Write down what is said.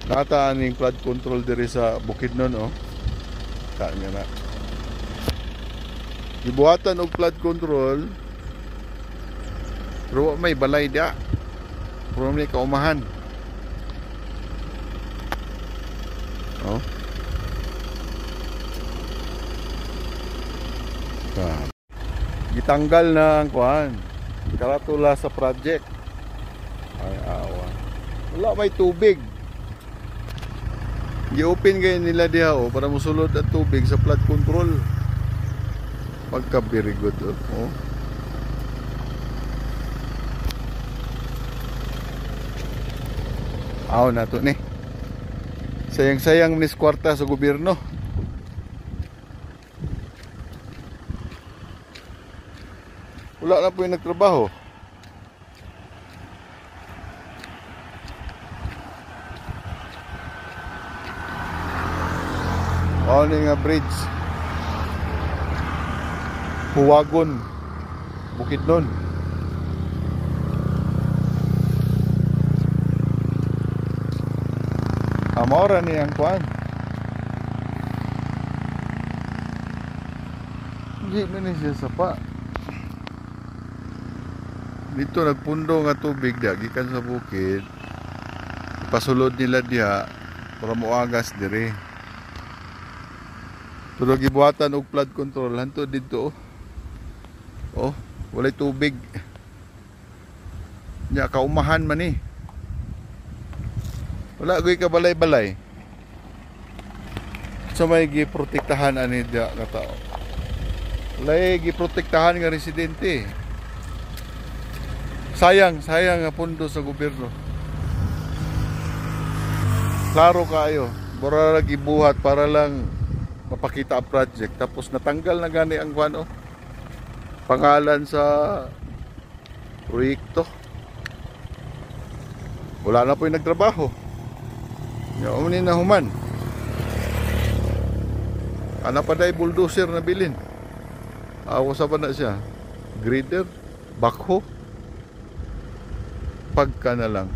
Nataan yung flood control diri sa Bukidnon, oh. Taan nga na. Gibuhatan og flood control. Pero may balay dia. Pero may kaumahan. Oh. Gitanggal na ang kuhan. Karatula sa project. Ay awa. Wala may tubig. I-open kayo nila diha, oh, para musulod ang tubig sa flood control. Pagka very good, oh. Aw na to ni. Sayang-sayang nis kwarta sa gobyerno. Wala na po yung nagtrabaho. Ano nga bridge? Huwagon, Bukidnon. Amora ni ang kuan. Hindi man siya sapa. Dito nagpundo nga tubig diha gikan sa bukid. Ipasulod nila diha para moagas diri. Pero gibuhatan og flood control hanto dito, oh. Oh, walay tubig. Nya kaumahan man ni. Wala goy ka balay-balay. So may giprotektahan ani dia nga tao. Wala giprotektahan nga residente. Sayang nga pundo sa gobyerno. Klaro kayo, bora lagi buhat para lang mapakita ang project, tapos natanggal na gani ang kuan, oh, pangalan sa proyekto. Wala na po yung nagtrabaho. Yung na human. Ana pa day bulldozer na bilin. Awa sa pa na siya. Grader, backhoe. Pagka na lang.